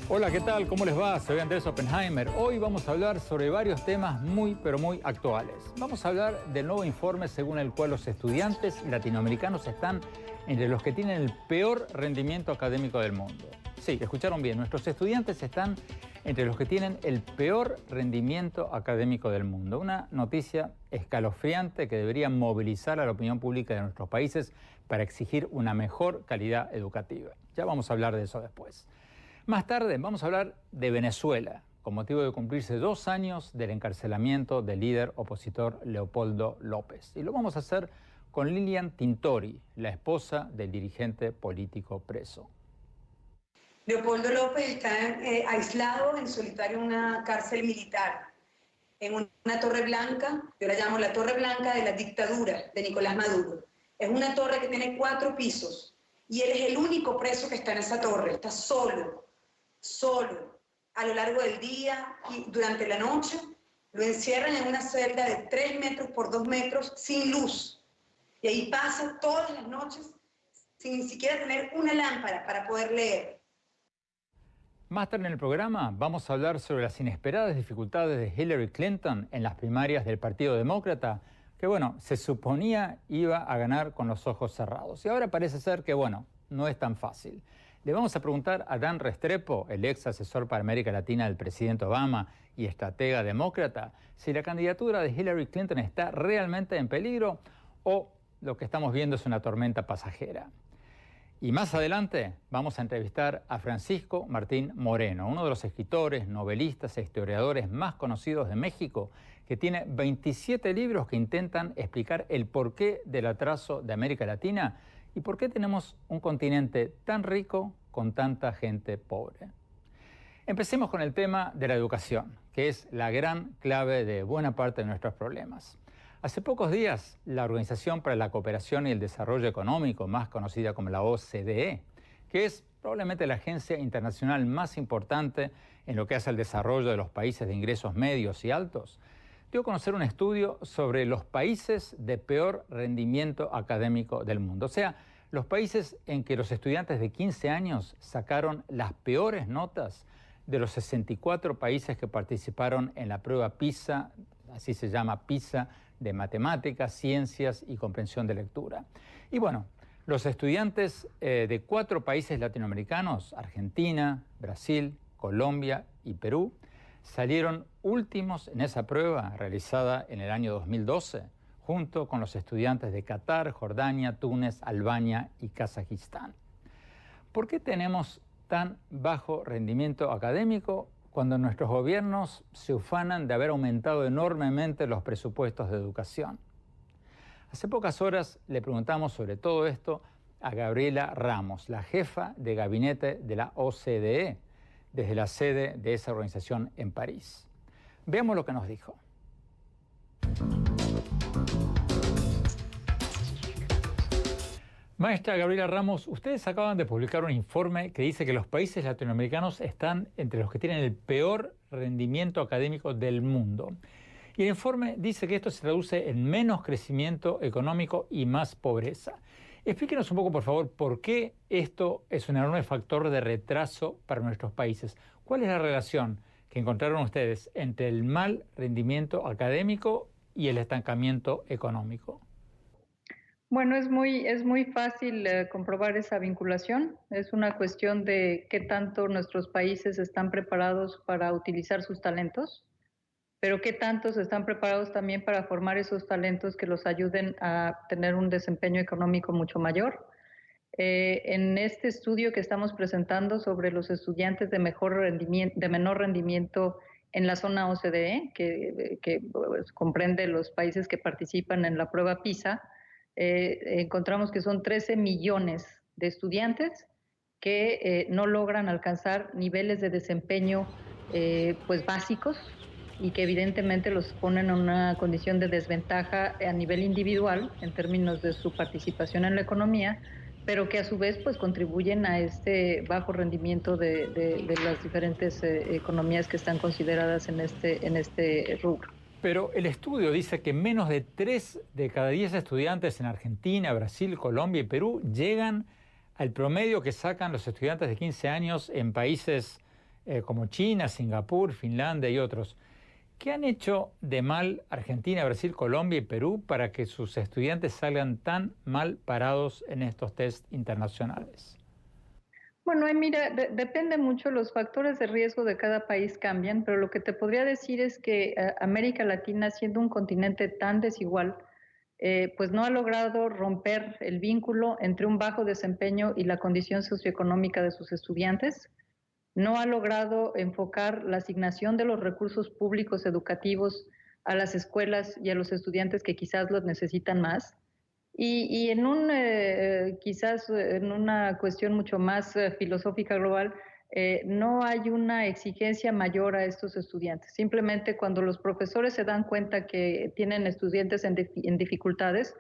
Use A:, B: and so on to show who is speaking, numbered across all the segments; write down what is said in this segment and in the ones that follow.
A: Hola, ¿qué tal? ¿Cómo les va? Soy Andrés Oppenheimer. Hoy vamos a hablar sobre varios temas muy actuales. Vamos a hablar del nuevo informe según el cual los estudiantes latinoamericanos están entre los que tienen el peor rendimiento académico del mundo. Sí, escucharon bien, nuestros estudiantes están entre los que tienen el peor rendimiento académico del mundo. Una noticia escalofriante que debería movilizar a la opinión pública de nuestros países para exigir una mejor calidad educativa. Ya vamos a hablar de eso después. Más tarde vamos a hablar de Venezuela, con motivo de cumplirse 2 años del encarcelamiento del líder opositor Leopoldo López. Y lo vamos a hacer con Lilian Tintori, la esposa del dirigente político preso.
B: Leopoldo López está aislado en solitario en una cárcel militar, en una torre blanca, yo la llamo la torre blanca de la dictadura de Nicolás Maduro. Es una torre que tiene 4 pisos y él es el único preso que está en esa torre, está solo a lo largo del día y durante la noche. Lo encierran en una celda de 3 metros por 2 metros sin luz y ahí pasa todas las noches sin ni siquiera tener una lámpara para poder leer.
A: Más tarde en el programa vamos a hablar sobre las inesperadas dificultades de Hillary Clinton en las primarias del Partido Demócrata, que se suponía iba a ganar con los ojos cerrados. Y ahora parece ser que no es tan fácil. Le vamos a preguntar a Dan Restrepo, el ex asesor para América Latina del presidente Obama y estratega demócrata, si la candidatura de Hillary Clinton está realmente en peligro o lo que estamos viendo es una tormenta pasajera. Y más adelante vamos a entrevistar a Francisco Martín Moreno, uno de los escritores, novelistas e historiadores más conocidos de México, que tiene 27 libros que intentan explicar el porqué del atraso de América Latina y por qué tenemos un continente tan rico con tanta gente pobre. Empecemos con el tema de la educación, que es la gran clave de buena parte de nuestros problemas. Hace pocos días, la Organización para la Cooperación y el Desarrollo Económico, más conocida como la OCDE, que es probablemente la agencia internacional más importante en lo que hace al desarrollo de los países de ingresos medios y altos, dio a conocer un estudio sobre los países de peor rendimiento académico del mundo. O sea, los países en que los estudiantes de 15 años sacaron las peores notas de los 64 países que participaron en la prueba PISA, así se llama PISA, de matemáticas, ciencias y comprensión de lectura. Y los estudiantes de 4 países latinoamericanos, Argentina, Brasil, Colombia y Perú, salieron últimos en esa prueba realizada en el año 2012, junto con los estudiantes de Qatar, Jordania, Túnez, Albania y Kazajistán. ¿Por qué tenemos tan bajo rendimiento académico cuando nuestros gobiernos se ufanan de haber aumentado enormemente los presupuestos de educación? Hace pocas horas le preguntamos sobre todo esto a Gabriela Ramos, la jefa de gabinete de la OCDE, desde la sede de esa organización en París. Veamos lo que nos dijo. Maestra Gabriela Ramos, ustedes acaban de publicar un informe que dice que los países latinoamericanos están entre los que tienen el peor rendimiento académico del mundo. Y el informe dice que esto se traduce en menos crecimiento económico y más pobreza. Explíquenos un poco, por favor, por qué esto es un enorme factor de retraso para nuestros países. ¿Cuál es la relación que encontraron ustedes entre el mal rendimiento académico y el estancamiento económico?
C: Bueno, es muy fácil comprobar esa vinculación. Es una cuestión de qué tanto nuestros países están preparados para utilizar sus talentos, pero qué tantos están preparados también para formar esos talentos que los ayuden a tener un desempeño económico mucho mayor. En este estudio que estamos presentando sobre los estudiantes de menor rendimiento en la zona OCDE, que pues, comprende los países que participan en la prueba PISA, encontramos que son 13 millones de estudiantes que no logran alcanzar niveles de desempeño pues básicos y que evidentemente los ponen en una condición de desventaja a nivel individual en términos de su participación en la economía, pero que a su vez pues contribuyen a este bajo rendimiento de las diferentes economías que están consideradas en este rubro.
A: Pero el estudio dice que menos de 3 de cada 10 estudiantes en Argentina, Brasil, Colombia y Perú llegan al promedio que sacan los estudiantes de 15 años en países como China, Singapur, Finlandia y otros. ¿Qué han hecho de mal Argentina, Brasil, Colombia y Perú para que sus estudiantes salgan tan mal parados en estos test internacionales?
C: Bueno, mira, depende mucho, los factores de riesgo de cada país cambian, pero lo que te podría decir es que América Latina, siendo un continente tan desigual, pues no ha logrado romper el vínculo entre un bajo desempeño y la condición socioeconómica de sus estudiantes, no ha logrado enfocar la asignación de los recursos públicos educativos a las escuelas y a los estudiantes que quizás los necesitan más. Y en quizás en una cuestión mucho más filosófica global, no hay una exigencia mayor a estos estudiantes. Simplemente cuando los profesores se dan cuenta que tienen estudiantes en dificultades,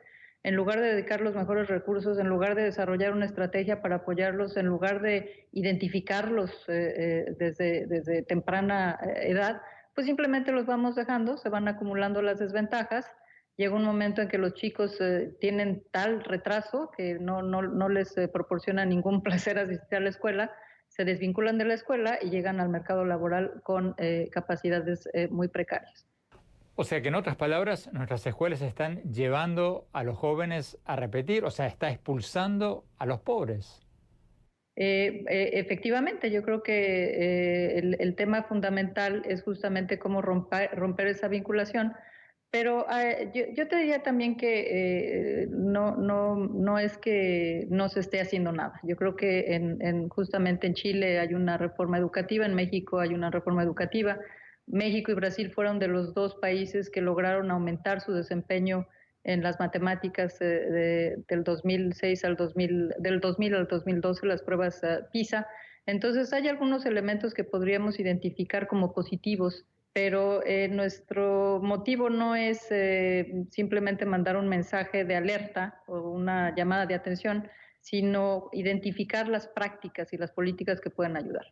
C: en lugar de dedicar los mejores recursos, en lugar de desarrollar una estrategia para apoyarlos, en lugar de identificarlos desde temprana edad, pues simplemente los vamos dejando, se van acumulando las desventajas. Llega un momento en que los chicos tienen tal retraso que no les proporciona ningún placer asistir a la escuela, se desvinculan de la escuela y llegan al mercado laboral con capacidades muy precarias.
A: O sea que en otras palabras, nuestras escuelas están llevando a los jóvenes a repetir, o sea, está expulsando a los pobres.
C: Efectivamente, yo creo que el tema fundamental es justamente cómo romper esa vinculación, pero yo te diría también que no es que no se esté haciendo nada. Yo creo que justamente en Chile hay una reforma educativa, en México hay una reforma educativa. México y Brasil fueron de los dos países que lograron aumentar su desempeño en las matemáticas del 2006 del 2000 al 2012, las pruebas PISA. Entonces hay algunos elementos que podríamos identificar como positivos, pero nuestro motivo no es simplemente mandar un mensaje de alerta o una llamada de atención, sino identificar las prácticas y las políticas que pueden ayudar.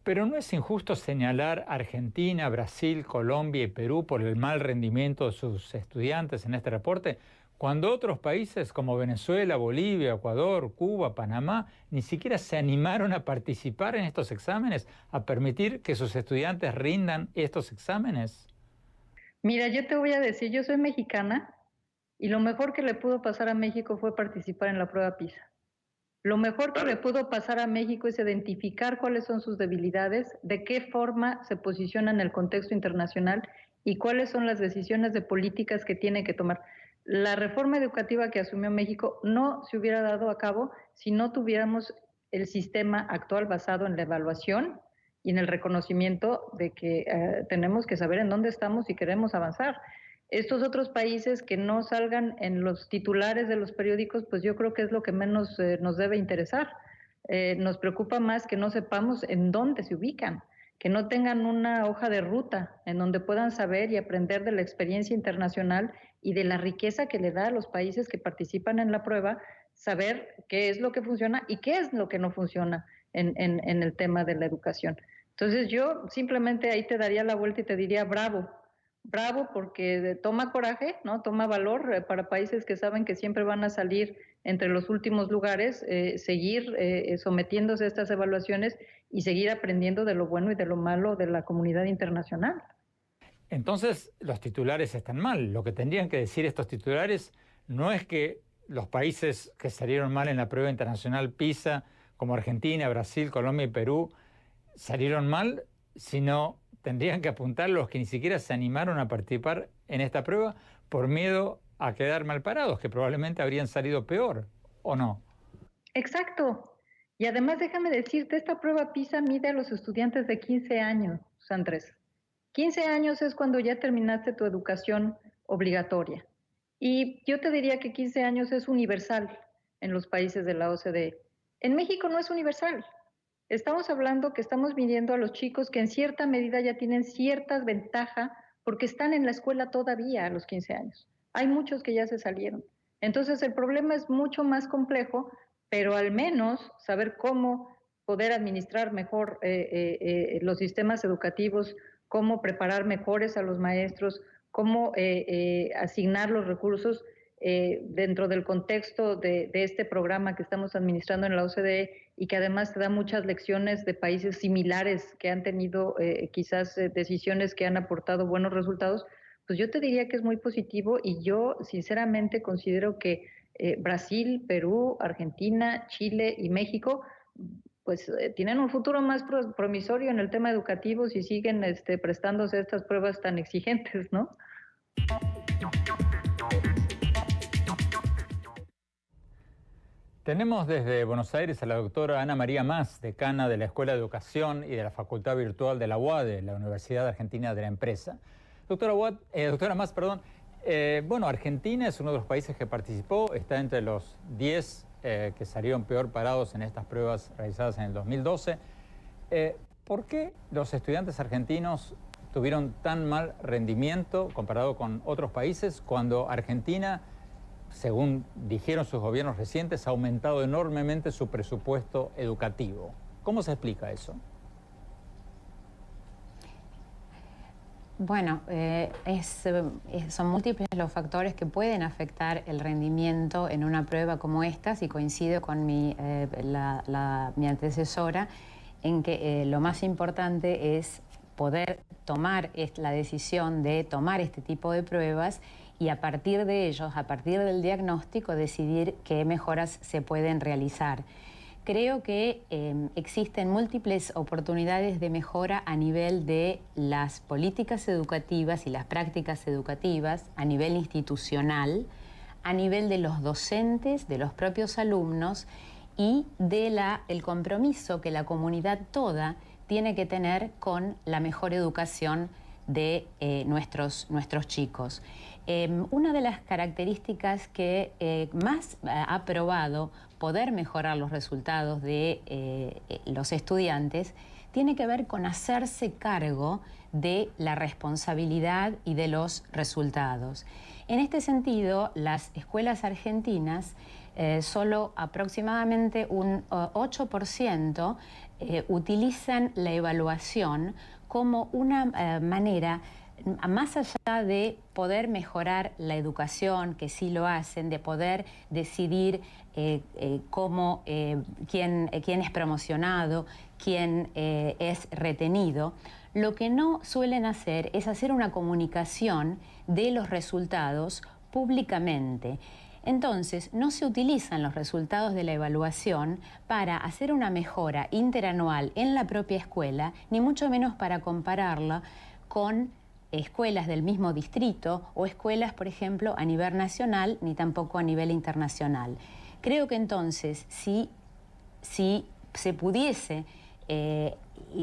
A: Pero ¿no es injusto señalar a Argentina, Brasil, Colombia y Perú por el mal rendimiento de sus estudiantes en este reporte, cuando otros países como Venezuela, Bolivia, Ecuador, Cuba, Panamá, ni siquiera se animaron a participar en estos exámenes, a permitir que sus estudiantes rindan estos exámenes?
C: Mira, yo te voy a decir, yo soy mexicana y lo mejor que le pudo pasar a México fue participar en la prueba PISA. Lo mejor que le pudo pasar a México es identificar cuáles son sus debilidades, de qué forma se posiciona en el contexto internacional y cuáles son las decisiones de políticas que tiene que tomar. La reforma educativa que asumió México no se hubiera dado a cabo si no tuviéramos el sistema actual basado en la evaluación y en el reconocimiento de que tenemos que saber en dónde estamos y queremos avanzar. Estos otros países que no salgan en los titulares de los periódicos, pues yo creo que es lo que menos nos debe interesar. Nos preocupa más que no sepamos en dónde se ubican, que no tengan una hoja de ruta en donde puedan saber y aprender de la experiencia internacional y de la riqueza que le da a los países que participan en la prueba, saber qué es lo que funciona y qué es lo que no funciona en el tema de la educación. Entonces yo simplemente ahí te daría la vuelta y te diría bravo. Bravo porque toma coraje, ¿no? Toma valor para países que saben que siempre van a salir entre los últimos lugares, seguir sometiéndose a estas evaluaciones y seguir aprendiendo de lo bueno y de lo malo de la comunidad internacional.
A: Entonces, los titulares están mal. Lo que tendrían que decir estos titulares no es que los países que salieron mal en la prueba internacional PISA, como Argentina, Brasil, Colombia y Perú, salieron mal, sino tendrían que apuntar los que ni siquiera se animaron a participar en esta prueba por miedo a quedar mal parados, que probablemente habrían salido peor, ¿o no?
C: Exacto. Y además déjame decirte, esta prueba PISA mide a los estudiantes de 15 años, Andrés. 15 años es cuando ya terminaste tu educación obligatoria. Y yo te diría que 15 años es universal en los países de la OCDE. En México no es universal. Estamos hablando que estamos midiendo a los chicos que en cierta medida ya tienen ciertas ventajas porque están en la escuela todavía a los 15 años. Hay muchos que ya se salieron. Entonces el problema es mucho más complejo, pero al menos saber cómo poder administrar mejor los sistemas educativos, cómo preparar mejores a los maestros, cómo asignar los recursos dentro del contexto de este programa que estamos administrando en la OCDE y que además te da muchas lecciones de países similares que han tenido quizás decisiones que han aportado buenos resultados, pues yo te diría que es muy positivo y yo sinceramente considero que Brasil, Perú, Argentina, Chile y México pues tienen un futuro más promisorio en el tema educativo si siguen prestándose estas pruebas tan exigentes, ¿no?
A: Tenemos desde Buenos Aires a la doctora Ana María Mas, decana de la Escuela de Educación y de la Facultad Virtual de la UADE, la Universidad Argentina de la Empresa. Doctora Mas, perdón. Bueno, Argentina es uno de los países que participó, está entre los 10 que salieron peor parados en estas pruebas realizadas en el 2012. ¿Por qué los estudiantes argentinos tuvieron tan mal rendimiento comparado con otros países cuando Argentina, según dijeron sus gobiernos recientes, ha aumentado enormemente su presupuesto educativo? ¿Cómo se explica eso?
D: Bueno, son múltiples los factores que pueden afectar el rendimiento en una prueba como esta, y coincido con mi antecesora en que lo más importante es poder tomar la decisión de tomar este tipo de pruebas y a partir de ellos, a partir del diagnóstico, decidir qué mejoras se pueden realizar. Creo que existen múltiples oportunidades de mejora a nivel de las políticas educativas y las prácticas educativas, a nivel institucional, a nivel de los docentes, de los propios alumnos y del compromiso que la comunidad toda tiene que tener con la mejor educación de nuestros chicos. Una de las características que más ha probado poder mejorar los resultados de los estudiantes tiene que ver con hacerse cargo de la responsabilidad y de los resultados. En este sentido, las escuelas argentinas, solo aproximadamente un 8% utilizan la evaluación como una manera, más allá de poder mejorar la educación, que sí lo hacen, de poder decidir quién es promocionado, quién es retenido, lo que no suelen hacer es hacer una comunicación de los resultados públicamente. Entonces, no se utilizan los resultados de la evaluación para hacer una mejora interanual en la propia escuela, ni mucho menos para compararla con escuelas del mismo distrito o escuelas, por ejemplo, a nivel nacional, ni tampoco a nivel internacional. Creo que entonces, si se pudiese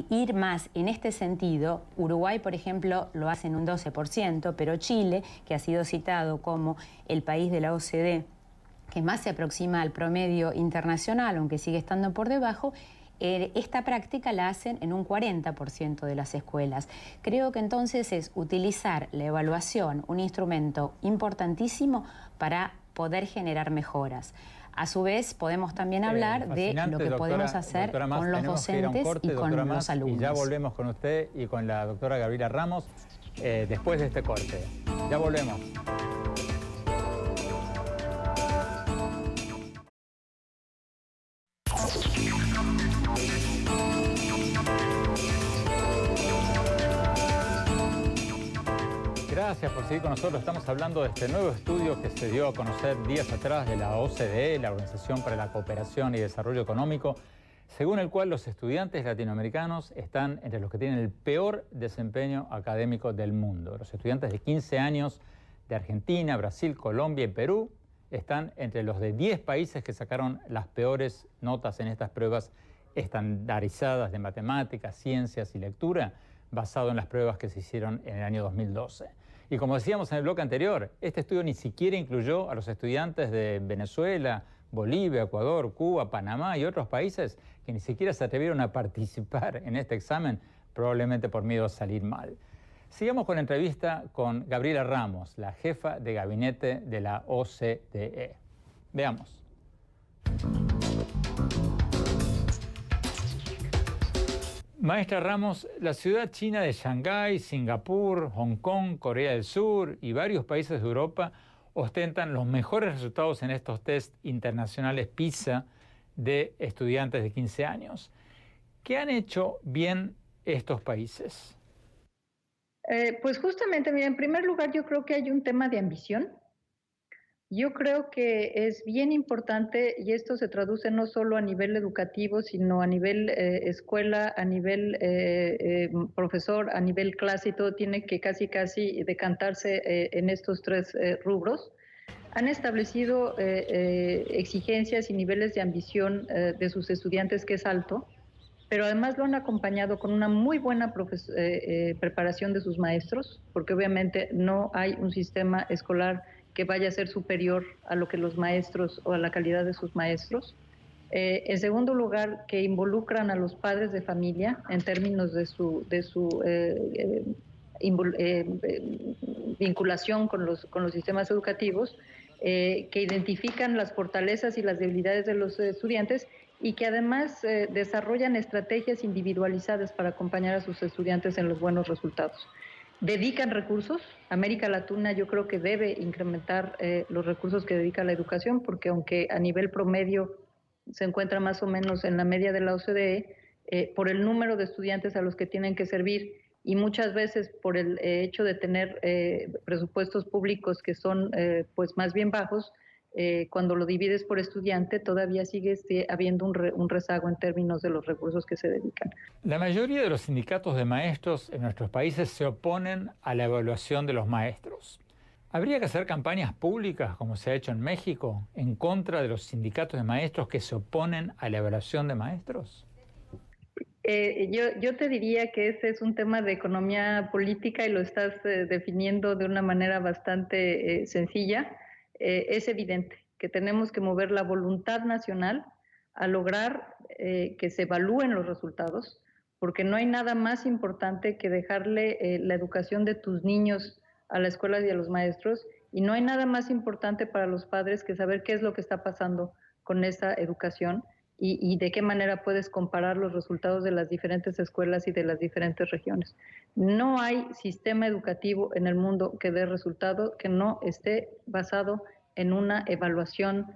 D: ir más en este sentido, Uruguay, por ejemplo, lo hace en un 12%, pero Chile, que ha sido citado como el país de la OCDE que más se aproxima al promedio internacional, aunque sigue estando por debajo, esta práctica la hacen en un 40% de las escuelas. Creo que entonces es utilizar la evaluación, un instrumento importantísimo para poder generar mejoras. A su vez, podemos también hablar de lo que podemos hacer con los docentes y con los alumnos.
A: Y ya volvemos con usted y con la doctora Gabriela Ramos después de este corte. Ya volvemos. Gracias por seguir con nosotros. Estamos hablando de este nuevo estudio que se dio a conocer días atrás de la OCDE, la Organización para la Cooperación y Desarrollo Económico, según el cual los estudiantes latinoamericanos están entre los que tienen el peor desempeño académico del mundo. Los estudiantes de 15 años de Argentina, Brasil, Colombia y Perú están entre los de 10 países que sacaron las peores notas en estas pruebas estandarizadas de matemáticas, ciencias y lectura, basado en las pruebas que se hicieron en el año 2012. Y como decíamos en el bloque anterior, este estudio ni siquiera incluyó a los estudiantes de Venezuela, Bolivia, Ecuador, Cuba, Panamá y otros países que ni siquiera se atrevieron a participar en este examen, probablemente por miedo a salir mal. Sigamos con la entrevista con Gabriela Ramos, la jefa de gabinete de la OCDE. Veamos. Maestra Ramos, la ciudad china de Shanghái, Singapur, Hong Kong, Corea del Sur y varios países de Europa ostentan los mejores resultados en estos test internacionales PISA de estudiantes de 15 años. ¿Qué han hecho bien estos países?
C: Pues justamente, mira, en primer lugar yo creo que hay un tema de ambición. Yo creo que es bien importante, y esto se traduce no solo a nivel educativo, sino a nivel escuela, a nivel profesor, a nivel clase, y todo tiene que casi decantarse en estos tres rubros. Han establecido exigencias y niveles de ambición de sus estudiantes que es alto, pero además lo han acompañado con una muy buena preparación de sus maestros, porque obviamente no hay un sistema escolar que vaya a ser superior a lo que los maestros o a la calidad de sus maestros. En segundo lugar, que involucran a los padres de familia en términos de su vinculación con los sistemas educativos, que identifican las fortalezas y las debilidades de los estudiantes y que además desarrollan estrategias individualizadas para acompañar a sus estudiantes en los buenos resultados. Dedican recursos. América Latina yo creo que debe incrementar los recursos que dedica a la educación, porque aunque a nivel promedio se encuentra más o menos en la media de la OCDE, por el número de estudiantes a los que tienen que servir y muchas veces por el hecho de tener presupuestos públicos que son pues más bien bajos, cuando lo divides por estudiante todavía sigue habiendo un rezago en términos de los recursos que se dedican.
A: La mayoría de los sindicatos de maestros en nuestros países se oponen a la evaluación de los maestros. ¿Habría que hacer campañas públicas, como se ha hecho en México, en contra de los sindicatos de maestros que se oponen a la evaluación de maestros?
C: Yo te diría que ese es un tema de economía política y lo estás definiendo de una manera bastante sencilla. Es evidente que tenemos que mover la voluntad nacional a lograr que se evalúen los resultados, porque no hay nada más importante que dejarle la educación de tus niños a la escuela y a los maestros, y no hay nada más importante para los padres que saber qué es lo que está pasando con esa educación y de qué manera puedes comparar los resultados de las diferentes escuelas y de las diferentes regiones. No hay sistema educativo en el mundo que dé resultado que no esté basado en una evaluación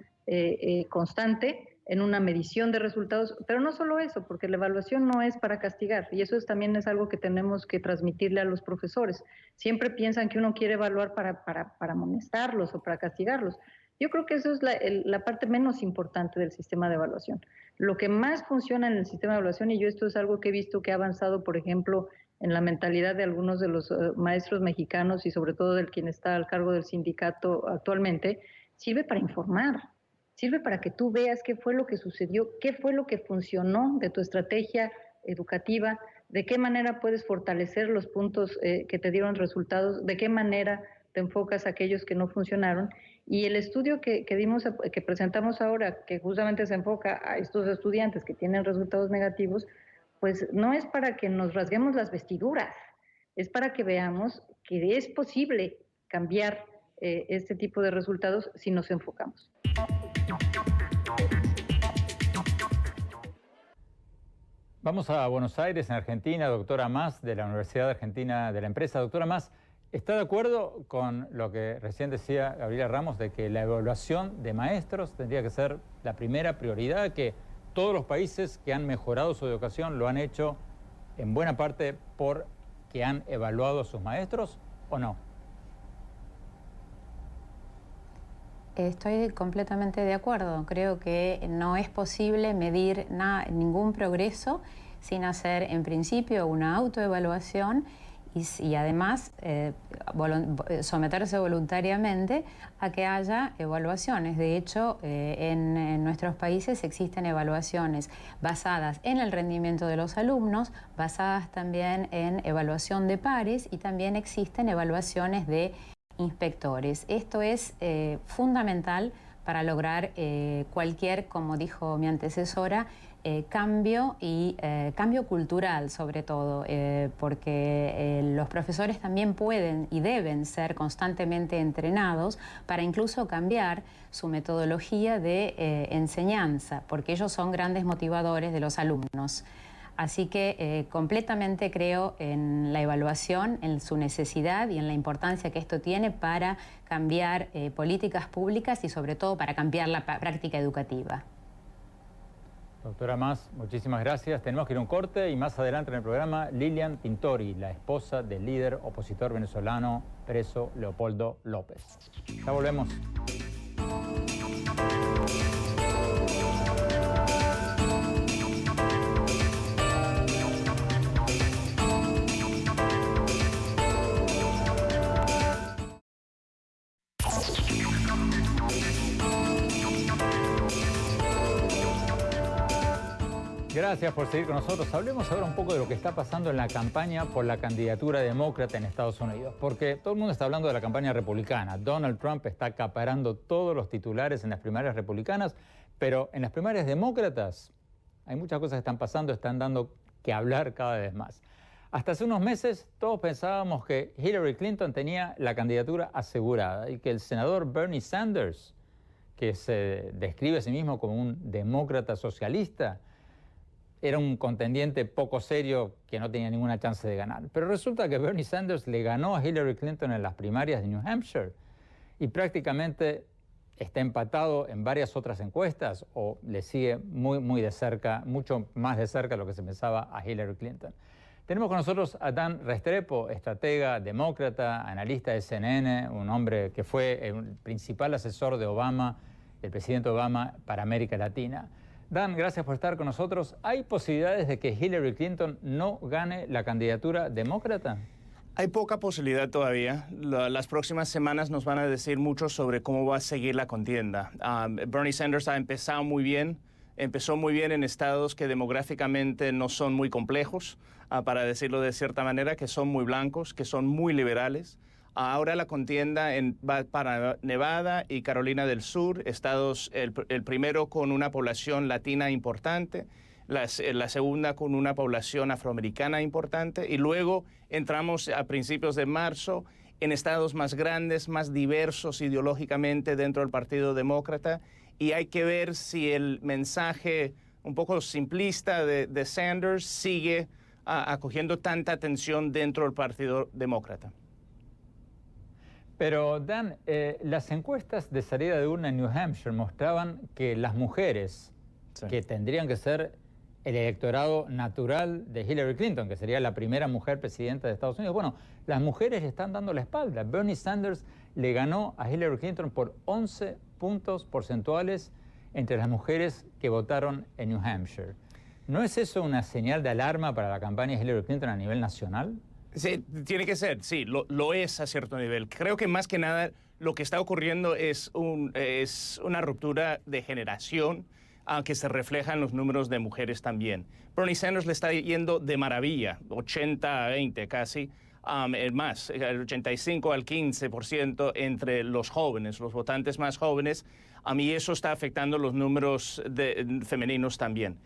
C: constante, en una medición de resultados, pero no solo eso, porque la evaluación no es para castigar, y eso también es algo que tenemos que transmitirle a los profesores. Siempre piensan que uno quiere evaluar para amonestarlos o para castigarlos. Yo creo que eso es la parte menos importante del sistema de evaluación. Lo que más funciona en el sistema de evaluación, y yo esto es algo que he visto que ha avanzado, por ejemplo, en la mentalidad de algunos de los maestros mexicanos y sobre todo del quien está al cargo del sindicato actualmente, sirve para informar, sirve para que tú veas qué fue lo que sucedió, qué fue lo que funcionó de tu estrategia educativa, de qué manera puedes fortalecer los puntos que te dieron resultados, de qué manera te enfocas a aquellos que no funcionaron. Y el estudio que presentamos ahora, que justamente se enfoca a estos estudiantes que tienen resultados negativos, pues no es para que nos rasguemos las vestiduras, es para que veamos que es posible cambiar este tipo de resultados si nos enfocamos.
A: Vamos a Buenos Aires, en Argentina. Doctora Mas, de la Universidad Argentina de la Empresa. Doctora Mas, ¿está de acuerdo con lo que recién decía Gabriela Ramos, de que la evaluación de maestros tendría que ser la primera prioridad, que todos los países que han mejorado su educación lo han hecho en buena parte porque han evaluado a sus maestros, o no?
D: Estoy completamente de acuerdo. Creo que no es posible medir ningún progreso sin hacer, en principio, una autoevaluación y además someterse voluntariamente a que haya evaluaciones. De hecho, en nuestros países existen evaluaciones basadas en el rendimiento de los alumnos, basadas también en evaluación de pares, y también existen evaluaciones de inspectores. Esto es fundamental para lograr cualquier, como dijo mi antecesora, cambio y cambio cultural, sobre todo, porque los profesores también pueden y deben ser constantemente entrenados para incluso cambiar su metodología de enseñanza, porque ellos son grandes motivadores de los alumnos. Así que completamente creo en la evaluación, en su necesidad y en la importancia que esto tiene para cambiar políticas públicas y sobre todo para cambiar la práctica educativa.
A: Doctora Mas, muchísimas gracias. Tenemos que ir a un corte y más adelante en el programa Lilian Tintori, la esposa del líder opositor venezolano preso Leopoldo López. Ya volvemos. Gracias por seguir con nosotros. Hablemos ahora un poco de lo que está pasando en la campaña por la candidatura demócrata en Estados Unidos. Porque todo el mundo está hablando de la campaña republicana. Donald Trump está acaparando todos los titulares en las primarias republicanas, pero en las primarias demócratas hay muchas cosas que están pasando, están dando que hablar cada vez más. Hasta hace unos meses todos pensábamos que Hillary Clinton tenía la candidatura asegurada y que el senador Bernie Sanders, que se describe a sí mismo como un demócrata socialista, era un contendiente poco serio que no tenía ninguna chance de ganar. Pero resulta que Bernie Sanders le ganó a Hillary Clinton en las primarias de New Hampshire y prácticamente está empatado en varias otras encuestas o le sigue muy de cerca, mucho más de cerca de lo que se pensaba a Hillary Clinton. Tenemos con nosotros a Dan Restrepo, estratega, demócrata, analista de CNN, un hombre que fue el principal asesor de Obama, el presidente Obama, para América Latina. Dan, gracias por estar con nosotros. ¿Hay posibilidades de que Hillary Clinton no gane la candidatura demócrata?
E: Hay poca posibilidad todavía. Las próximas semanas nos van a decir mucho sobre cómo va a seguir la contienda. Bernie Sanders ha empezado muy bien. Empezó muy bien en estados que demográficamente no son muy complejos, para decirlo de cierta manera, que son muy blancos, que son muy liberales. Ahora la contienda va para Nevada y Carolina del Sur, estados, el primero con una población latina importante, la segunda con una población afroamericana importante, y luego entramos a principios de marzo en estados más grandes, más diversos ideológicamente dentro del Partido Demócrata, y hay que ver si el mensaje un poco simplista de Sanders sigue acogiendo tanta atención dentro del Partido Demócrata.
A: Pero, Dan, las encuestas de salida de urna en New Hampshire mostraban que las mujeres, que tendrían que ser el electorado natural de Hillary Clinton, que sería la primera mujer presidenta de Estados Unidos, bueno, las mujeres le están dando la espalda. Bernie Sanders le ganó a Hillary Clinton por 11 puntos porcentuales entre las mujeres que votaron en New Hampshire. ¿No es eso una señal de alarma para la campaña de Hillary Clinton a nivel nacional?
E: Sí, tiene que ser, sí, lo es a cierto nivel. Creo que más que nada lo que está ocurriendo es una ruptura de generación que se refleja en los números de mujeres también. Bernie Sanders le está yendo de maravilla, 80-20 casi, más, el 85 al 15% entre los jóvenes, los votantes más jóvenes, y eso está afectando los números femeninos también.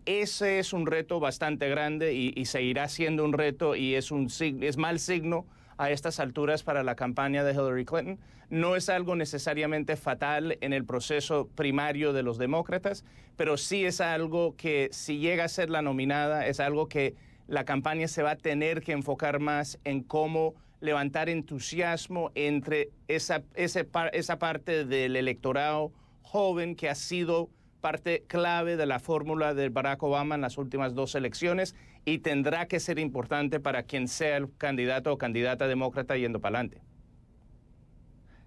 E: Ese es un reto bastante grande y seguirá siendo un reto y es mal signo a estas alturas para la campaña de Hillary Clinton. No es algo necesariamente fatal en el proceso primario de los demócratas, pero sí es algo que si llega a ser la nominada, es algo que la campaña se va a tener que enfocar más en cómo levantar entusiasmo entre esa parte del electorado joven que ha sido parte clave de la fórmula de Barack Obama en las últimas 2 elecciones y tendrá que ser importante para quien sea el candidato o candidata demócrata yendo para adelante.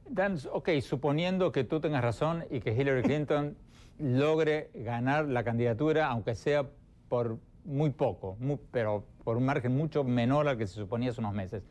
A: Dan, ok, suponiendo que tú tengas razón y que Hillary Clinton logre ganar la candidatura, aunque sea por muy poco, pero por un margen mucho menor al que se suponía hace unos meses,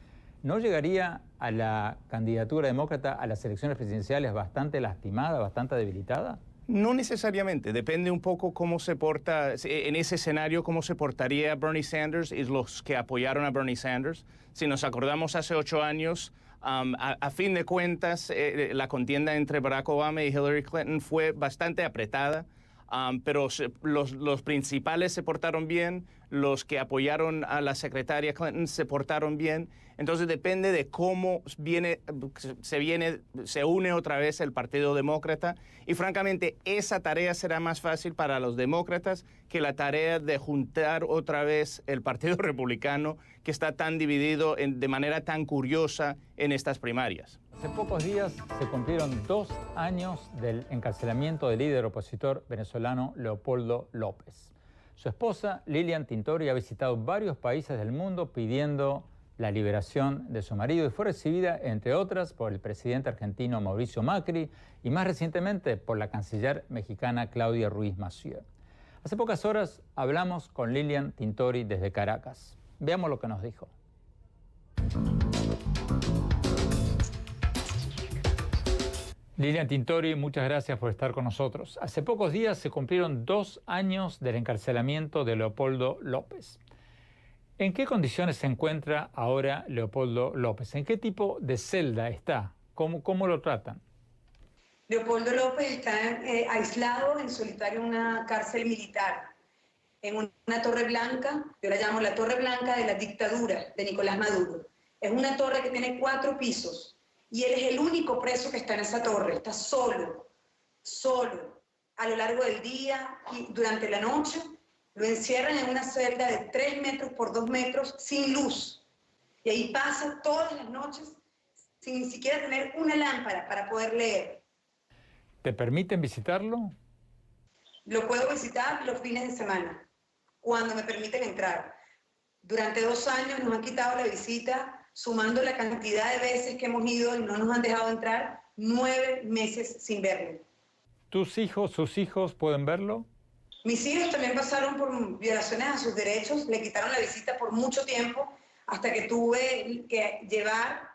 A: ¿no llegaría a la candidatura demócrata a las elecciones presidenciales bastante lastimada, bastante debilitada?
E: No necesariamente, depende un poco cómo se porta, en ese escenario, cómo se portaría Bernie Sanders y los que apoyaron a Bernie Sanders. Si nos acordamos hace 8 años, a fin de cuentas, la contienda entre Barack Obama y Hillary Clinton fue bastante apretada. pero los principales se portaron bien, los que apoyaron a la secretaria Clinton se portaron bien. Entonces depende de cómo se une otra vez el Partido Demócrata, y francamente esa tarea será más fácil para los demócratas que la tarea de juntar otra vez el Partido Republicano, que está tan dividido de manera tan curiosa en estas primarias.
A: Hace pocos días se cumplieron 2 años del encarcelamiento del líder opositor venezolano Leopoldo López. Su esposa, Lilian Tintori, ha visitado varios países del mundo pidiendo la liberación de su marido y fue recibida, entre otras, por el presidente argentino Mauricio Macri y más recientemente por la canciller mexicana Claudia Ruiz Massieu. Hace pocas horas hablamos con Lilian Tintori desde Caracas. Veamos lo que nos dijo. Lilian Tintori, muchas gracias por estar con nosotros. Hace pocos días se cumplieron 2 años del encarcelamiento de Leopoldo López. ¿En qué condiciones se encuentra ahora Leopoldo López? ¿En qué tipo de celda está? ¿Cómo lo tratan?
B: Leopoldo López está aislado en solitario en una cárcel militar, en una torre blanca, yo la llamo la torre blanca de la dictadura de Nicolás Maduro. Es una torre que tiene 4 pisos y él es el único preso que está en esa torre, está solo, a lo largo del día y durante la noche. Lo encierran en una celda de 3 metros por 2 metros sin luz. Y ahí pasa todas las noches sin ni siquiera tener una lámpara para poder leer.
A: ¿Te permiten visitarlo?
B: Lo puedo visitar los fines de semana, cuando me permiten entrar. Durante 2 años nos han quitado la visita, sumando la cantidad de veces que hemos ido y no nos han dejado entrar, 9 meses sin verlo.
A: ¿Tus hijos, sus hijos pueden verlo?
B: Mis hijos también pasaron por violaciones a sus derechos, le quitaron la visita por mucho tiempo, hasta que tuve que llevar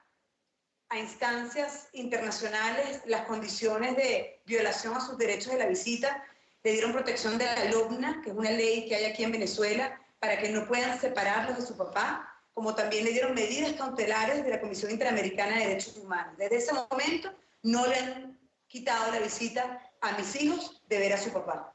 B: a instancias internacionales las condiciones de violación a sus derechos de la visita. Le dieron protección de la LOBNA, que es una ley que hay aquí en Venezuela, para que no puedan separarlos de su papá, como también le dieron medidas cautelares de la Comisión Interamericana de Derechos Humanos. Desde ese momento no le han quitado la visita a mis hijos de ver a su papá.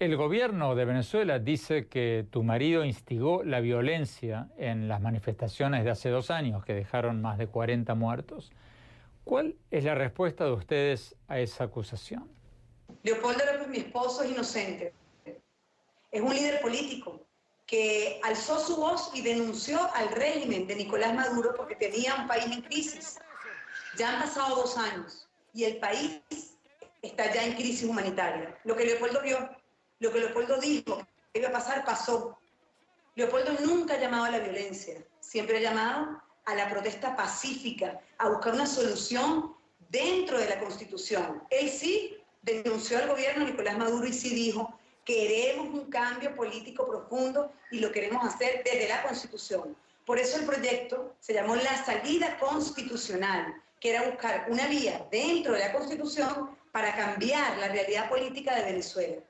A: El gobierno de Venezuela dice que tu marido instigó la violencia en las manifestaciones de hace 2 años que dejaron más de 40 muertos. ¿Cuál es la respuesta de ustedes a esa acusación?
B: Leopoldo López, mi esposo, es inocente. Es un líder político que alzó su voz y denunció al régimen de Nicolás Maduro porque tenía un país en crisis. Ya han pasado 2 años y el país está ya en crisis humanitaria. Lo que Leopoldo vio, lo que Leopoldo dijo que iba a pasar, pasó. Leopoldo nunca ha llamado a la violencia, siempre ha llamado a la protesta pacífica, a buscar una solución dentro de la Constitución. Él sí denunció al gobierno de Nicolás Maduro y sí dijo: queremos un cambio político profundo y lo queremos hacer desde la Constitución. Por eso el proyecto se llamó La Salida Constitucional, que era buscar una vía dentro de la Constitución para cambiar la realidad política de Venezuela.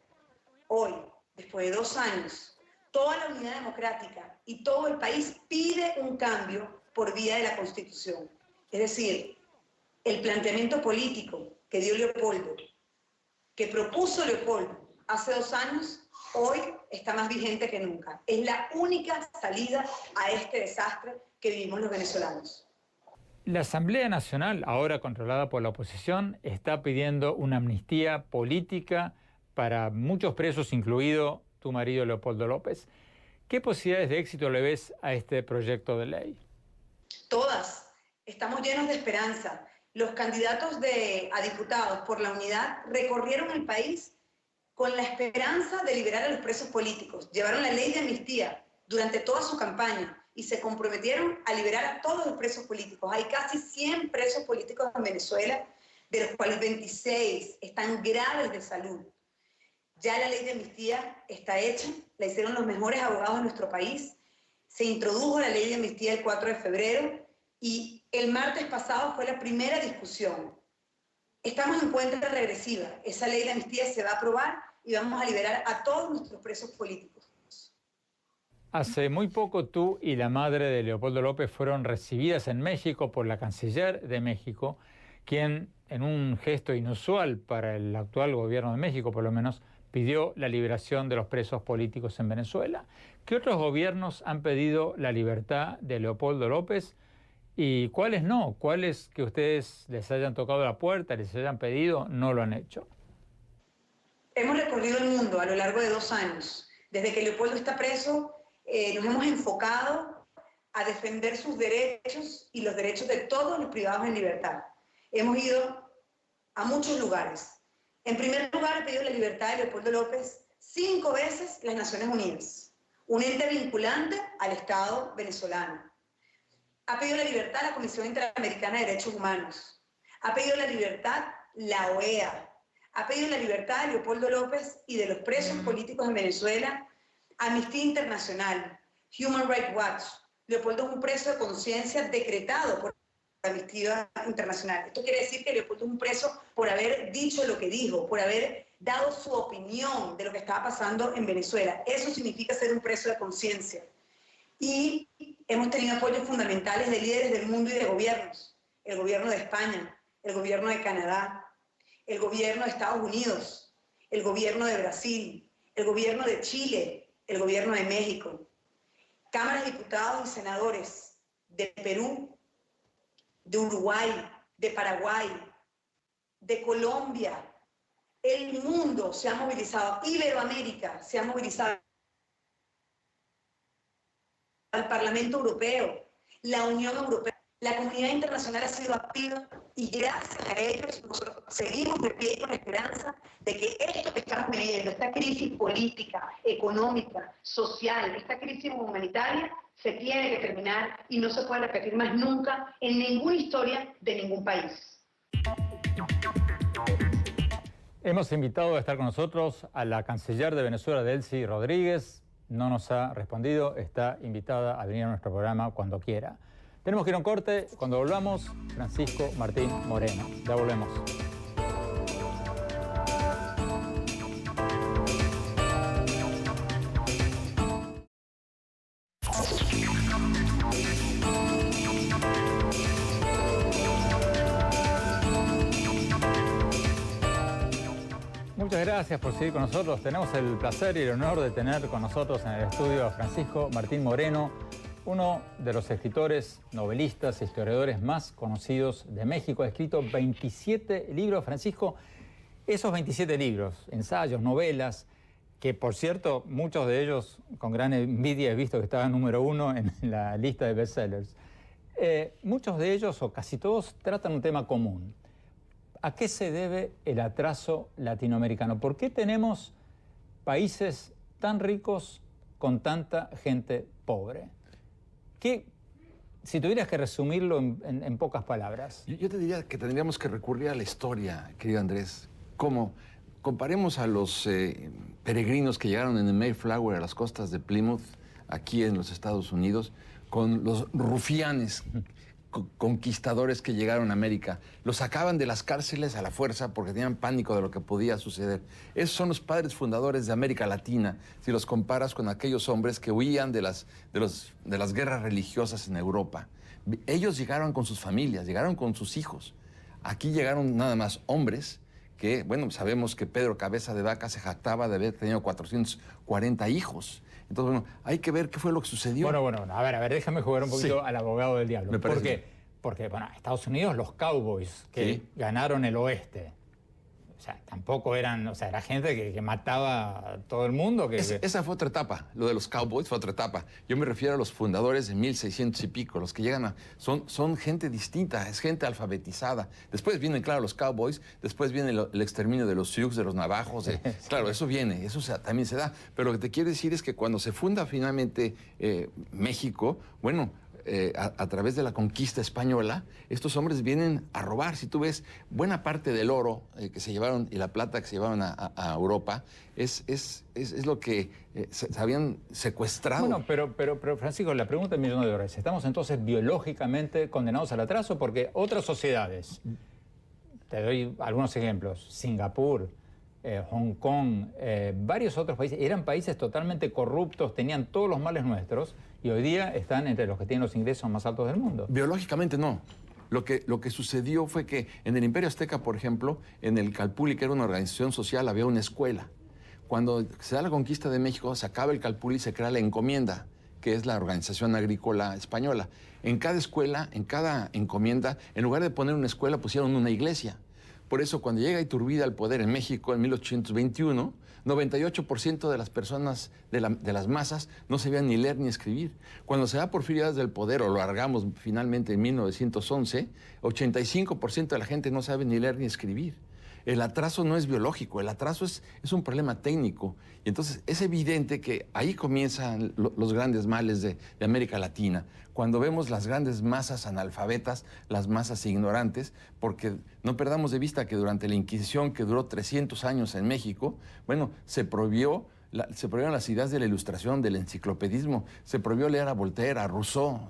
B: Hoy, después de 2 años, toda la unidad democrática y todo el país pide un cambio por vía de la Constitución. Es decir, el planteamiento político que dio Leopoldo, que propuso Leopoldo hace 2 años, hoy está más vigente que nunca. Es la única salida a este desastre que vivimos los venezolanos.
A: La Asamblea Nacional, ahora controlada por la oposición, está pidiendo una amnistía política para muchos presos, incluido tu marido Leopoldo López. ¿Qué posibilidades de éxito le ves a este proyecto de ley?
B: Todas. Estamos llenos de esperanza. Los candidatos a diputados por la unidad recorrieron el país con la esperanza de liberar a los presos políticos. Llevaron la ley de amnistía durante toda su campaña y se comprometieron a liberar a todos los presos políticos. Hay casi 100 presos políticos en Venezuela, de los cuales 26 están graves de salud. Ya la ley de amnistía está hecha, la hicieron los mejores abogados de nuestro país. Se introdujo la ley de amnistía el 4 de febrero y el martes pasado fue la primera discusión. Estamos en cuenta regresiva. Esa ley de amnistía se va a aprobar y vamos a liberar a todos nuestros presos políticos.
A: Hace muy poco tú y la madre de Leopoldo López fueron recibidas en México por la canciller de México, quien, en un gesto inusual para el actual gobierno de México por lo menos, pidió la liberación de los presos políticos en Venezuela. ¿Qué otros gobiernos han pedido la libertad de Leopoldo López y cuáles no? ¿Cuáles que ustedes les hayan tocado la puerta, les hayan pedido, no lo han hecho?
B: Hemos recorrido el mundo a lo largo de 2 años. Desde que Leopoldo está preso, nos hemos enfocado a defender sus derechos y los derechos de todos los privados en libertad. Hemos ido a muchos lugares. En primer lugar, ha pedido la libertad de Leopoldo López 5 veces las Naciones Unidas, un ente vinculante al Estado venezolano. Ha pedido la libertad la Comisión Interamericana de Derechos Humanos. Ha pedido la libertad la OEA. Ha pedido la libertad de Leopoldo López y de los presos políticos en Venezuela, Amnistía Internacional, Human Rights Watch. Leopoldo es un preso de conciencia decretado por Amnistía Internacional. Esto quiere decir que Leopoldo es un preso por haber dicho lo que dijo, por haber dado su opinión de lo que estaba pasando en Venezuela. Eso significa ser un preso de conciencia. Y hemos tenido apoyos fundamentales de líderes del mundo y de gobiernos. El gobierno de España, el gobierno de Canadá, el gobierno de Estados Unidos, el gobierno de Brasil, el gobierno de Chile, el gobierno de México, cámaras de diputados y senadores de Perú, de Uruguay, de Paraguay, de Colombia. El mundo se ha movilizado, Iberoamérica se ha movilizado, al Parlamento Europeo, la Unión Europea. La comunidad internacional ha sido activa y gracias a ellos nosotros seguimos de pie con la esperanza de que esto que estamos viviendo, esta crisis política, económica, social, esta crisis humanitaria, se tiene que terminar y no se puede repetir más nunca en ninguna historia de ningún país.
A: Hemos invitado a estar con nosotros a la canciller de Venezuela, Delcy Rodríguez. No nos ha respondido, está invitada a venir a nuestro programa cuando quiera. Tenemos que ir a un corte. Cuando volvamos, Francisco Martín Moreno. Ya volvemos. Muchas gracias por seguir con nosotros. Tenemos el placer y el honor de tener con nosotros en el estudio a Francisco Martín Moreno, uno de los escritores, novelistas, historiadores más conocidos de México. Ha escrito 27 libros. Francisco, esos 27 libros, ensayos, novelas, que por cierto, muchos de ellos con gran envidia he visto que estaban número 1 en la lista de bestsellers. Muchos de ellos, o casi todos, tratan un tema común. ¿A qué se debe el atraso latinoamericano? ¿Por qué tenemos países tan ricos con tanta gente pobre? Si tuvieras que resumirlo en pocas palabras.
F: Yo te diría que tendríamos que recurrir a la historia, querido Andrés. ¿Cómo? Comparemos a los peregrinos que llegaron en el Mayflower a las costas de Plymouth, aquí en los Estados Unidos, con los rufianes conquistadores que llegaron a América. Los sacaban de las cárceles a la fuerza porque tenían pánico de lo que podía suceder. Esos son los padres fundadores de América Latina, si los comparas con aquellos hombres que huían de las guerras religiosas en Europa. Ellos llegaron con sus familias, llegaron con sus hijos. Aquí llegaron nada más hombres que, bueno, sabemos que Pedro Cabeza de Vaca se jactaba de haber tenido 440 hijos. Entonces, bueno, hay que ver qué fue lo que sucedió.
A: Bueno, a ver, déjame jugar un poquito al abogado del diablo.
F: ¿Por qué?
A: Porque, bueno, Estados Unidos, los Cowboys que ganaron el oeste, o sea, tampoco eran, o sea, era gente que mataba a todo el mundo.
F: Esa fue otra etapa, lo de los Cowboys fue otra etapa. Yo me refiero a los fundadores de 1600 y pico, los que llegan son gente distinta, es gente alfabetizada. Después vienen, claro, los Cowboys, después viene el exterminio de los Sioux, de los navajos. Claro, eso viene, eso también se da. Pero lo que te quiero decir es que cuando se funda finalmente México, bueno, a través de la conquista española, estos hombres vienen a robar. Si tú ves, buena parte del oro que se llevaron y la plata que se llevaron a Europa es lo que se habían secuestrado.
A: Bueno, pero Francisco, la pregunta del $1.000.000. ¿Estamos entonces biológicamente condenados al atraso? Porque otras sociedades, te doy algunos ejemplos, Singapur, Hong Kong, varios otros países, eran países totalmente corruptos, tenían todos los males nuestros y hoy día están entre los que tienen los ingresos más altos del mundo.
F: Biológicamente no. Lo que sucedió fue que en el Imperio Azteca, por ejemplo, en el Calpulli, que era una organización social, había una escuela. Cuando se da la conquista de México, se acaba el Calpulli y se crea la encomienda, que es la Organización Agrícola Española. En cada escuela, en cada encomienda, en lugar de poner una escuela, pusieron una iglesia. Por eso, cuando llega Iturbide al poder en México en 1821, 98% de las personas, de las masas, no sabían ni leer ni escribir. Cuando se da Porfirio Díaz del poder, o lo largamos finalmente en 1911, 85% de la gente no sabe ni leer ni escribir. El atraso no es biológico, el atraso es un problema técnico. Y entonces es evidente que ahí comienzan los grandes males de América Latina, cuando vemos las grandes masas analfabetas, las masas ignorantes, porque no perdamos de vista que durante la Inquisición, que duró 300 años en México, bueno, se prohibieron las ideas de la Ilustración, del enciclopedismo, se prohibió leer a Voltaire, a Rousseau,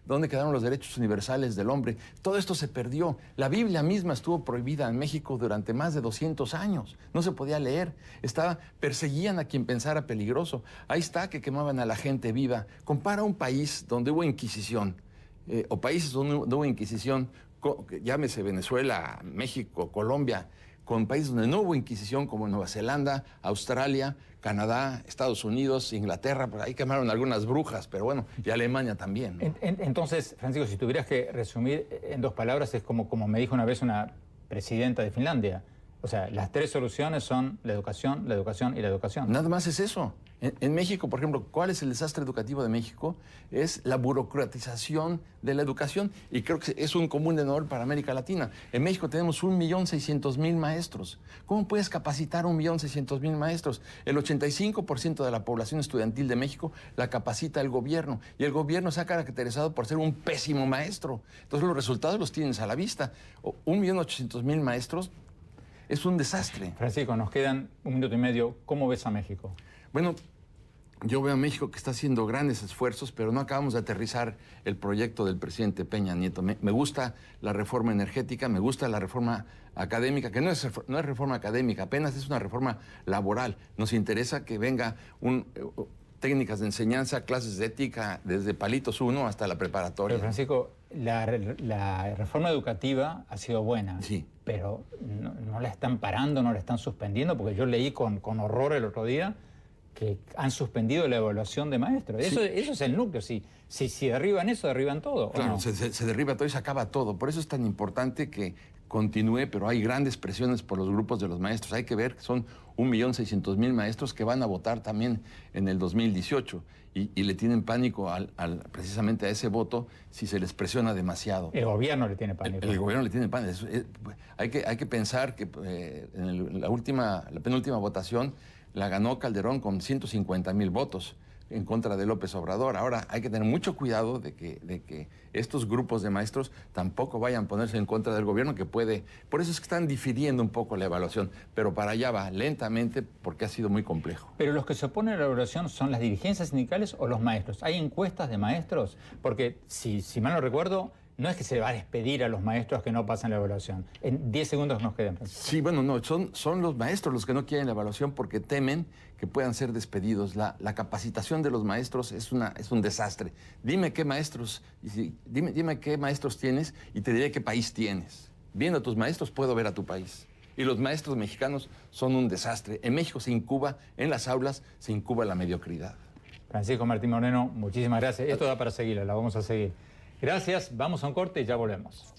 F: ¿dónde quedaron los derechos universales del hombre? Todo esto se perdió. La Biblia misma estuvo prohibida en México durante más de 200 años. No se podía leer. Perseguían a quien pensara peligroso. Ahí está que quemaban a la gente viva. Compara un país donde hubo Inquisición, o países donde hubo Inquisición, llámese Venezuela, México, Colombia, con países donde no hubo Inquisición, como Nueva Zelanda, Australia, Canadá, Estados Unidos, Inglaterra. Pues ahí quemaron algunas brujas, pero bueno, y Alemania también, ¿no?
A: Entonces, Francisco, si tuvieras que resumir en 2 palabras, es como me dijo una vez una presidenta de Finlandia. O sea, las 3 soluciones son la educación y la educación.
F: Nada más es eso. En México, por ejemplo, ¿cuál es el desastre educativo de México? Es la burocratización de la educación, y creo que es un común denominador para América Latina. En México tenemos 1.600.000 maestros. ¿Cómo puedes capacitar a 1.600.000 maestros? El 85% de la población estudiantil de México la capacita el gobierno, y el gobierno se ha caracterizado por ser un pésimo maestro. Entonces los resultados los tienes a la vista. 1.800.000 maestros es un desastre.
A: Francisco, nos quedan 1 minuto y medio. ¿Cómo ves a México?
F: Bueno, yo veo a México que está haciendo grandes esfuerzos, pero no acabamos de aterrizar el proyecto del presidente Peña Nieto. Me gusta la reforma energética, me gusta la reforma académica, que no es reforma académica, apenas es una reforma laboral. Nos interesa que venga técnicas de enseñanza, clases de ética, desde palitos 1 hasta la preparatoria.
A: Pero Francisco, la reforma educativa ha sido buena, sí, pero no la están parando, no la están suspendiendo, porque yo leí con horror el otro día que han suspendido la evaluación de maestros. Sí. Eso es el núcleo. Si derriban eso, derriban todo.
F: Claro,
A: ¿no?
F: se derriba todo y se acaba todo. Por eso es tan importante que continúe, pero hay grandes presiones por los grupos de los maestros. Hay que ver que son 1.600.000 maestros que van a votar también en el 2018 y le tienen pánico precisamente a ese voto si se les presiona demasiado.
A: El gobierno le tiene pánico.
F: El gobierno le tiene pánico. Hay que pensar que en la penúltima votación la ganó Calderón con 150.000 votos en contra de López Obrador. Ahora hay que tener mucho cuidado de que estos grupos de maestros tampoco vayan a ponerse en contra del gobierno, que puede... Por eso es que están difiriendo un poco la evaluación, pero para allá va, lentamente, porque ha sido muy complejo.
A: Pero los que se oponen a la evaluación son las dirigencias sindicales o los maestros. ¿Hay encuestas de maestros? Porque, si mal no recuerdo, no es que se va a despedir a los maestros que no pasan la evaluación. En 10 segundos nos quedan.
F: Sí, bueno, no, son los maestros los que no quieren la evaluación porque temen que puedan ser despedidos. La capacitación de los maestros es un desastre. Dime qué maestros, dime qué maestros tienes y te diré qué país tienes. Viendo a tus maestros puedo ver a tu país. Y los maestros mexicanos son un desastre. En México se incuba, en las aulas se incuba la mediocridad.
A: Francisco Martín Moreno, muchísimas gracias. Esto da para seguirla, la vamos a seguir. Gracias, vamos a un corte y ya volvemos.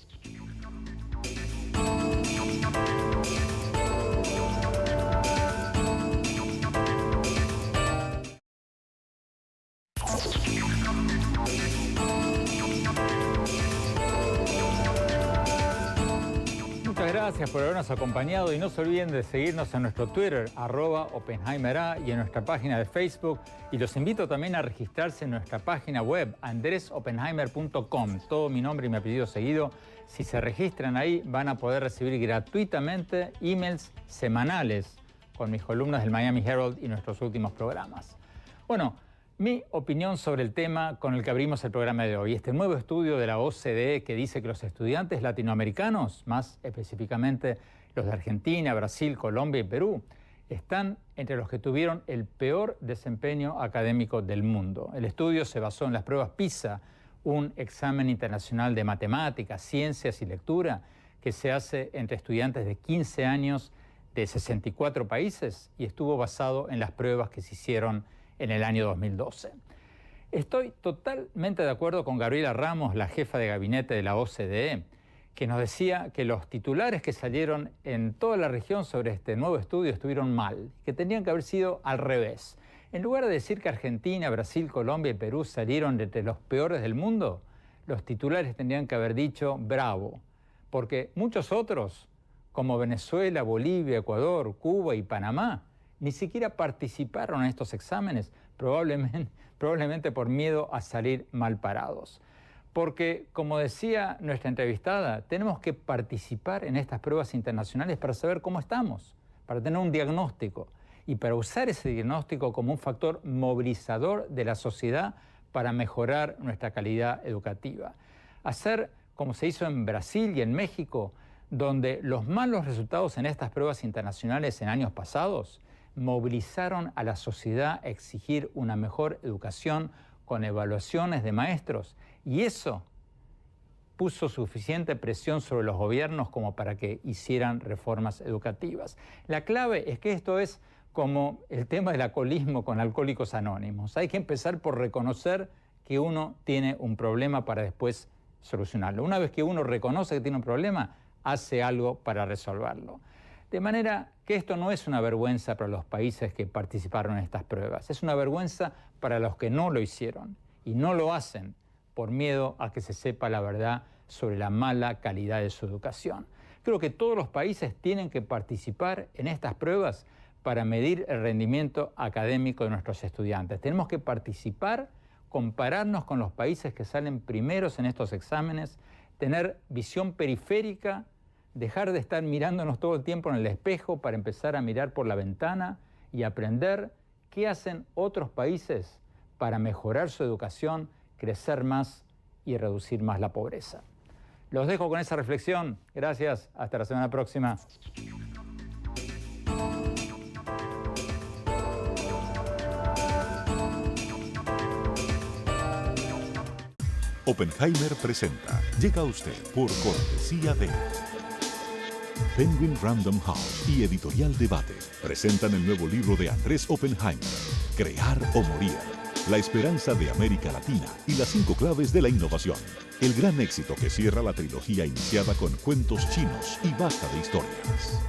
A: Muchas gracias por habernos acompañado y no se olviden de seguirnos en nuestro Twitter, @OppenheimerA, y en nuestra página de Facebook. Y los invito también a registrarse en nuestra página web, andresoppenheimer.com. Todo mi nombre y mi apellido seguido. Si se registran ahí, van a poder recibir gratuitamente emails semanales con mis columnas del Miami Herald y nuestros últimos programas. Bueno, mi opinión sobre el tema con el que abrimos el programa de hoy. Este nuevo estudio de la OCDE que dice que los estudiantes latinoamericanos, más específicamente los de Argentina, Brasil, Colombia y Perú, están entre los que tuvieron el peor desempeño académico del mundo. El estudio se basó en las pruebas PISA, un examen internacional de matemáticas, ciencias y lectura que se hace entre estudiantes de 15 años de 64 países y estuvo basado en las pruebas que se hicieron en el año 2012. Estoy totalmente de acuerdo con Gabriela Ramos, la jefa de gabinete de la OCDE, que nos decía que los titulares que salieron en toda la región sobre este nuevo estudio estuvieron mal, que tenían que haber sido al revés. En lugar de decir que Argentina, Brasil, Colombia y Perú salieron entre los peores del mundo, los titulares tendrían que haber dicho bravo, porque muchos otros, como Venezuela, Bolivia, Ecuador, Cuba y Panamá, ni siquiera participaron en estos exámenes, probablemente por miedo a salir mal parados. Porque, como decía nuestra entrevistada, tenemos que participar en estas pruebas internacionales para saber cómo estamos, para tener un diagnóstico y para usar ese diagnóstico como un factor movilizador de la sociedad para mejorar nuestra calidad educativa. Hacer como se hizo en Brasil y en México, donde los malos resultados en estas pruebas internacionales en años pasados movilizaron a la sociedad a exigir una mejor educación con evaluaciones de maestros, y eso puso suficiente presión sobre los gobiernos como para que hicieran reformas educativas. La clave es que esto es como el tema del alcoholismo con Alcohólicos Anónimos. Hay que empezar por reconocer que uno tiene un problema para después solucionarlo. Una vez que uno reconoce que tiene un problema, hace algo para resolverlo. De manera que esto no es una vergüenza para los países que participaron en estas pruebas, es una vergüenza para los que no lo hicieron y no lo hacen por miedo a que se sepa la verdad sobre la mala calidad de su educación. Creo que todos los países tienen que participar en estas pruebas para medir el rendimiento académico de nuestros estudiantes. Tenemos que participar, compararnos con los países que salen primeros en estos exámenes, tener visión periférica, dejar de estar mirándonos todo el tiempo en el espejo para empezar a mirar por la ventana y aprender qué hacen otros países para mejorar su educación, crecer más y reducir más la pobreza. Los dejo con esa reflexión. Gracias. Hasta la semana próxima.
G: Oppenheimer presenta. Llega a usted por cortesía de Penguin Random House y Editorial Debate. Presentan el nuevo libro de Andrés Oppenheimer, Crear o Morir. La esperanza de América Latina y las 5 claves de la innovación. El gran éxito que cierra la trilogía iniciada con Cuentos Chinos y Basta de Historias.